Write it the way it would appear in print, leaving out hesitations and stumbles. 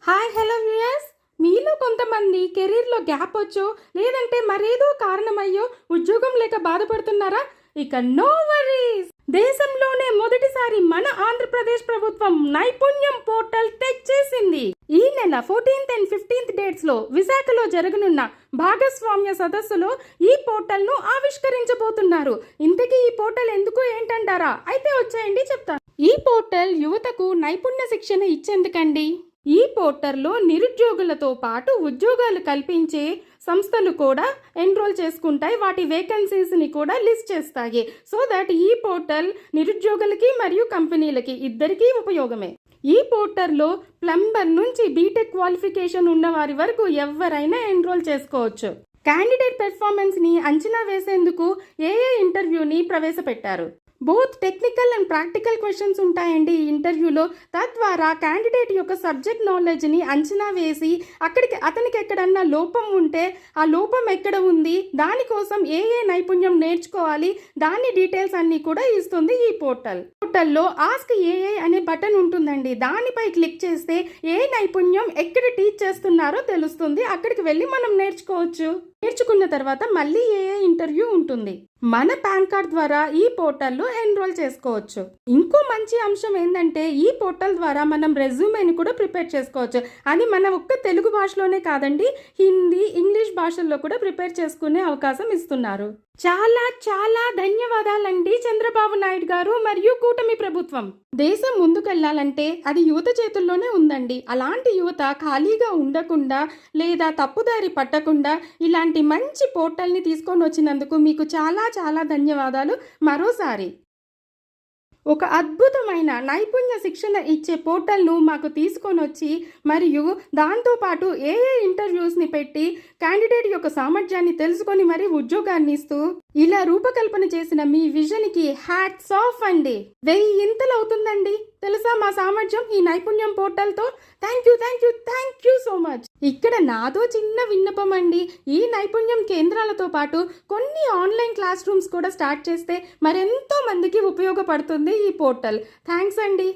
Hi hello viewers, మీలో కొంతమంది కెరీర్లో గ్యాప్ వచ్చో లేదంటే మరేదో కారణమయ్యో ఉద్యోగం లేక బాధపడుతున్నారా? ఇక నో వరీస్. దేశంలోనే మొదటిసారి మన ఆంధ్రప్రదేశ్ ప్రభుత్వం నైపుణ్యం పోర్టల్ తెచ్చేసింది. ఈ నెల 14th and 15th డేట్స్ లో విశాఖలో జరగనున్న భాగస్వామ్య సదస్సులో ఈ పోర్టల్ ను ఆవిష్కరించబోతున్నారు. ఇంతకీ ఈ పోర్టల్ ఎందుకు ఏంటంటారా? అయితే వచ్చేయండి చెప్తాను. ఈ పోర్టల్ యువతకు నైపుణ్య శిక్షణ ఇచ్చేందుకండి. ఈ పోర్టల్లో నిరుద్యోగులతో పాటు ఉద్యోగాలు కల్పించే సంస్థలు కూడా ఎన్రోల్ చేసుకుంటాయి. వాటి వేకెన్సీస్ని కూడా లిస్ట్ చేస్తాయి. సో దట్ ఈ పోర్టల్ నిరుద్యోగులకి మరియు కంపెనీలకి ఇద్దరికీ ఉపయోగమే. ఈ పోర్టల్లో ప్లంబర్ నుంచి బీటెక్ క్వాలిఫికేషన్ ఉన్న వారి వరకు ఎవరైనా ఎన్రోల్ చేసుకోవచ్చు. క్యాండిడేట్ పెర్ఫార్మెన్స్ని అంచనా వేసేందుకు ఏఏ ఇంటర్వ్యూని ప్రవేశపెట్టారు. Both technical and practical questions ఉంటాయండి ఈ ఇంటర్వ్యూలో. తద్వారా క్యాండిడేట్ యొక్క సబ్జెక్ట్ నాలెడ్జ్ని అంచనా వేసి అతనికి ఎక్కడన్నా లోపం ఉంటే ఆ లోపం ఎక్కడ ఉంది, దానికోసం ఏ నైపుణ్యం నేర్చుకోవాలి, దాని డీటెయిల్స్ అన్నీ కూడా ఇస్తుంది ఈ పోర్టల్లో. ఆస్క్ ఏఐ అనే బటన్ ఉంటుందండి. దానిపై క్లిక్ చేస్తే ఏ నైపుణ్యం ఎక్కడ టీచ్ చేస్తున్నారో తెలుస్తుంది. అక్కడికి వెళ్ళి మనం నేర్చుకోవచ్చు. నేర్చుకున్న తర్వాత మళ్ళీ ఏఏ ఇంటర్వ్యూ ఉంటుంది. మన పాన్ కార్డ్ ద్వారా ఈ పోర్టల్లో ఎన్రోల్ చేసుకోవచ్చు. ఇంకో మంచి అంశం ఏంటంటే ఈ పోర్టల్ ద్వారా మనం రెజ్యూమేని కూడా ప్రిపేర్ చేసుకోవచ్చు. అది మన ఒక్క తెలుగు భాషలోనే కాదండి, హిందీ, ఇంగ్లీష్ భాషల్లో కూడా ప్రిపేర్ చేసుకునే అవకాశం ఇస్తున్నారు. చాలా చాలా ధన్యవాదాలండి చంద్రబాబు నాయుడు గారు మరియు కూటమి ప్రభుత్వం. దేశం ముందుకెళ్లాలంటే అది యువత చేతుల్లోనే ఉందండి. అలాంటి యువత ఖాళీగా ఉండకుండా లేదా తప్పుదారి పట్టకుండా ఇలాంటి మంచి పోర్టల్ని తీసుకొని వచ్చినందుకు మీకు చాలా చాలా ధన్యవాదాలు మరోసారి. ఒక అద్భుతమైన నైపుణ్య శిక్షణ ఇచ్చే పోర్టల్ను మాకు తీసుకొని వచ్చి మరియు దాంతోపాటు ఏఏ ఇంటర్వ్యూస్ని పెట్టి క్యాండిడేట్ యొక్క సామర్థ్యాన్ని తెలుసుకొని మరి ఉద్యోగాన్ని ఇస్తూ ఇలా రూపకల్పన చేసిన మీ విజన్కి హ్యాట్స్ ఆఫ్ అండి. 1000 ఇంతలు అవుతుందండి తెలుసా మా సామర్థ్యం ఈ నైపుణ్యం పోర్టల్తో. Thank you so much. ఇక్కడ నాదో చిన్న విన్నపం అండి. ఈ నైపుణ్యం కేంద్రాలతో పాటు కొన్ని ఆన్లైన్ క్లాస్ రూమ్స్ కూడా స్టార్ట్ చేస్తే మరెంతో మందికి ఉపయోగపడుతుంది ఈ పోర్టల్. థ్యాంక్స్ అండి.